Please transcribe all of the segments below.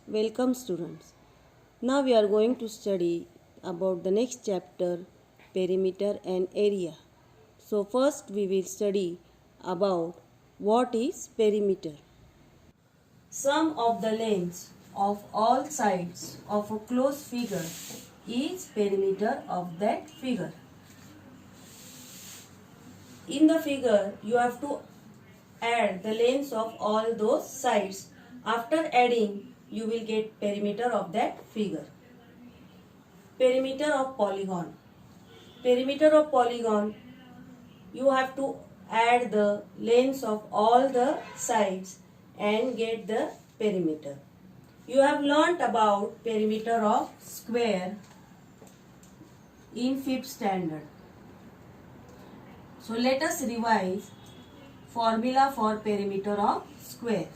Welcome students. Now we are going to study about the next chapter, perimeter and area. So first we will study about what is perimeter. Sum of the lengths of all sides of a closed figure is perimeter of that figure. In the figure you have to add the lengths of all those sides. After adding, you will get perimeter of that figure. Perimeter of polygon. Perimeter of polygon, you have to add the lengths of all the sides and get the perimeter. You have learnt about perimeter of square in 5th standard. So let us revise formula for perimeter of square.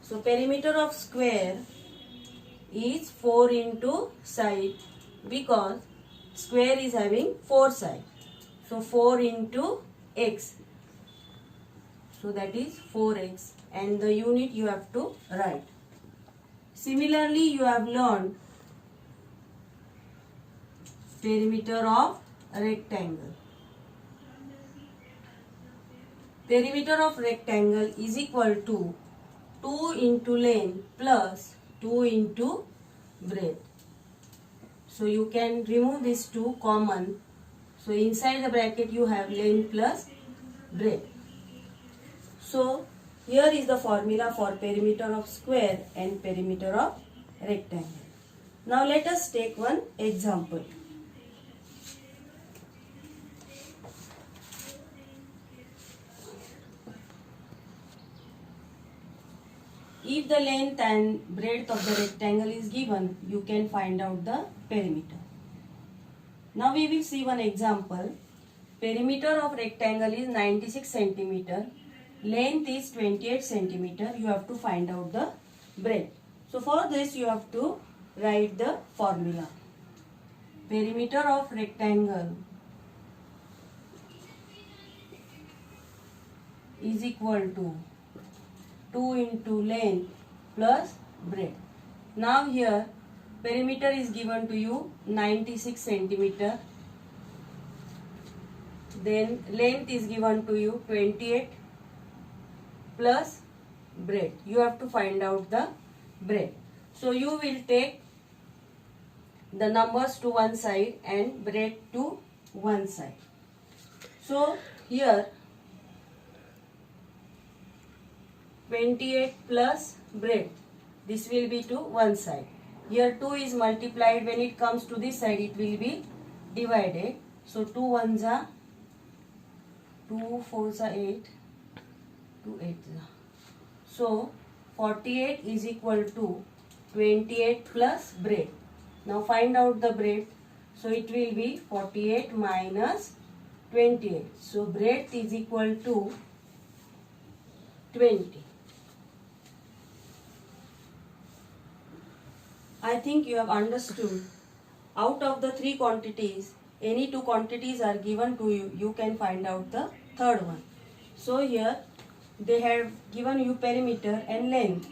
So perimeter of square is 4 into side because square is having 4 sides. So 4 into x. So that is 4x and the unit you have to write. Similarly, you have learned perimeter of rectangle. Perimeter of rectangle is equal to 2 into length plus 2 into breadth. So you can remove these two common. So inside the bracket you have length plus breadth. So here is the formula for perimeter of square and perimeter of rectangle. Now let us take one example. If the length and breadth of the rectangle is given, you can find out the perimeter. Now we will see one example. Perimeter of rectangle is 96 centimeter. Length is 28 centimeter. You have to find out the breadth. So for this you have to write the formula. Perimeter of rectangle is equal to 2 into length plus breadth. Now here perimeter is given to you 96 centimeter. Then length is given to you 28 plus breadth. You have to find out the breadth. So you will take the numbers to one side and breadth to one side. So here 28 plus breadth, this will be to one side. Here 2 is multiplied, when it comes to this side it will be divided. So 2 ones are 2 4s are 8, 2 8s are. So 48 is equal to 28 plus breadth. Now find out the breadth. So it will be 48 minus 28. So breadth is equal to 20. I think you have understood. Out of the 3 quantities, any 2 quantities are given to you, you can find out the third one. So here they have given you perimeter and length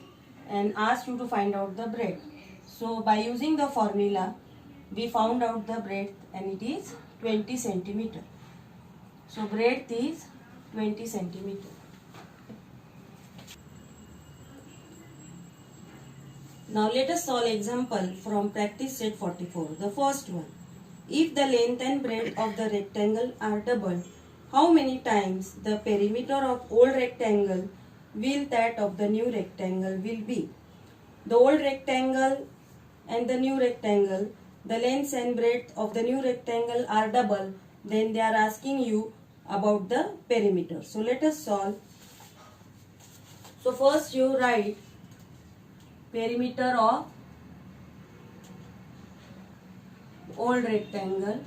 and asked you to find out the breadth. So by using the formula, we found out the breadth and it is 20 centimeter. So breadth is 20 centimeter. Now let us solve example from practice set 44. The first one. If the length and breadth of the rectangle are double, how many times the perimeter of old rectangle will that of the new rectangle will be? The old rectangle and the new rectangle, the length and breadth of the new rectangle are double, then they are asking you about the perimeter. So let us solve. So first you write perimeter of old rectangle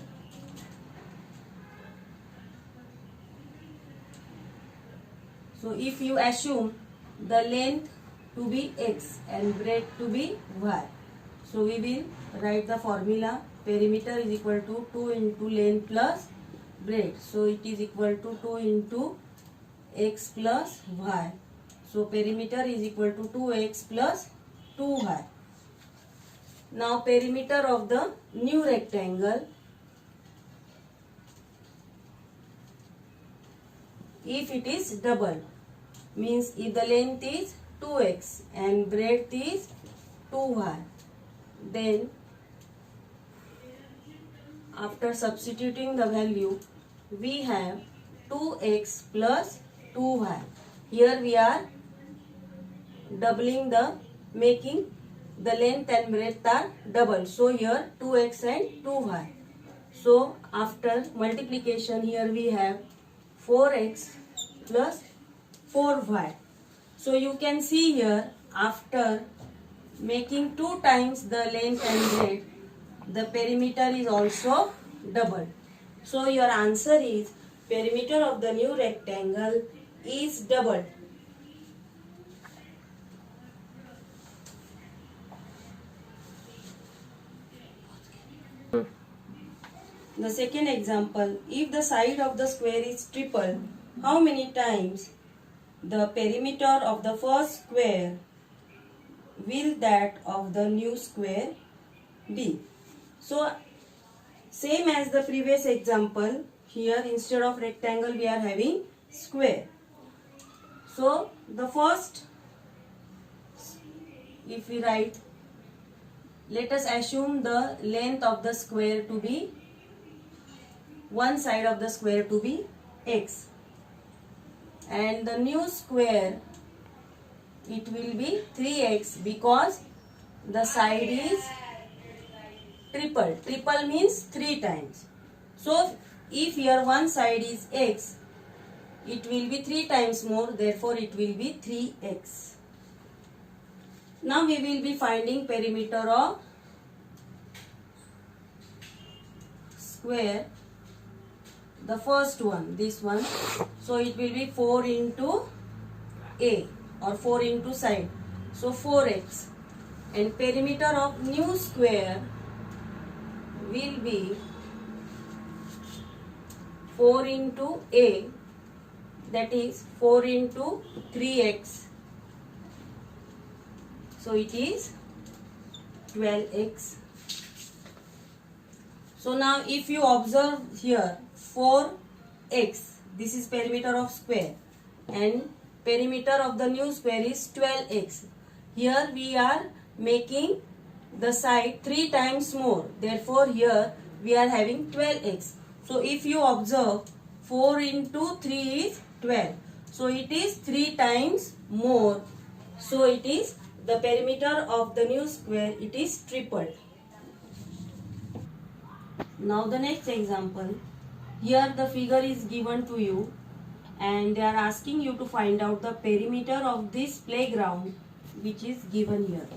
so if you assume the length to be x and breadth to be y, so we will write the formula. Perimeter is equal to 2 into length plus breadth, so it is equal to 2 into x plus y. So perimeter is equal to 2x plus 2y. Now perimeter of the new rectangle, if it is double, means if the length is 2x and breadth is 2y, then after substituting the value we have 2x plus 2y. Here we are doubling the, making the length and breadth are double. So here 2x and 2y. So after multiplication here we have 4x plus 4y. So you can see here after making 2 times the length and breadth, the perimeter is also doubled. So your answer is perimeter of the new rectangle is doubled. The second example, if the side of the square is triple, how many times the perimeter of the first square will that of the new square be? So same as the previous example, here instead of rectangle we are having square. So the first, if we write, let us assume the length of the square to be, one side of the square to be x, and the new square it will be 3x because the side is triple. Triple means 3 times. So if here one side is x, it will be 3 times more, therefore it will be 3x. Now we will be finding perimeter of square, the first one, this one. So it will be 4 into a or 4 into side, so 4x, and perimeter of new square will be 4 into a, that is 4 into 3x, so it is 12x. So now if you observe here 4x, this is perimeter of square, and perimeter of the new square is 12x. Here we are making the side 3 times more, therefore here we are having 12x. So if you observe 4 into 3 is 12, so it is 3 times more, so it is the perimeter of the new square, it is tripled. Now the next example, here the figure is given to you and they are asking you to find out the perimeter of this playground which is given here.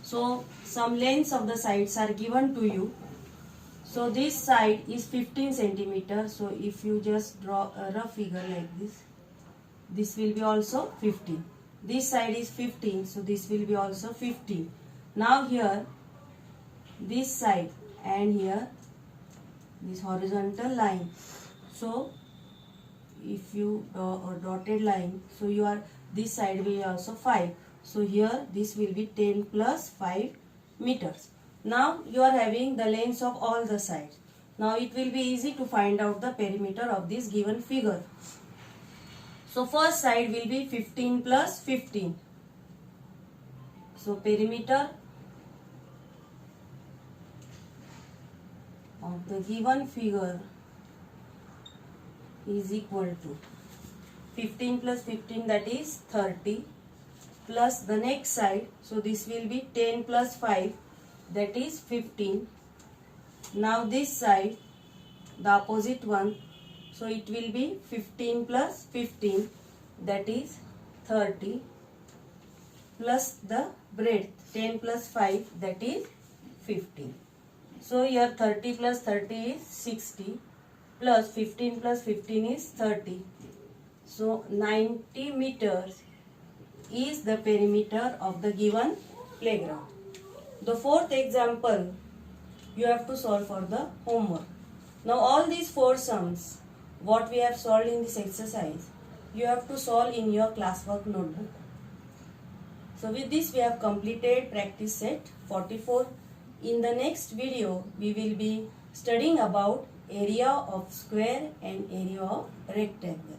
So some lengths of the sides are given to you. So this side is 15 centimeter. So if you just draw a rough figure like this will be also 15. This side is 15, so this will be also 15. Now here this side and here this horizontal line. So if you draw a dotted line, so you are, this side will also 5. So here this will be 10 plus 5 meters. Now you are having the lengths of all the sides. Now it will be easy to find out the perimeter of this given figure. So first side will be 15 plus 15. So perimeter of the given figure is equal to 15 plus 15, that is 30, plus the next side, so this will be 10 plus 5, that is 15. Now this side, the opposite one, so it will be 15 plus 15, that is 30, plus the breadth 10 plus 5, that is 15. So here 30 plus 30 is 60, plus 15 plus 15 is 30. So 90 meters is the perimeter of the given playground. The fourth example you have to solve for the homework. Now all these 4 sums what we have solved in this exercise, you have to solve in your classwork notebook. So with this we have completed practice set 44. In the next video, we will be studying about area of square and area of rectangle.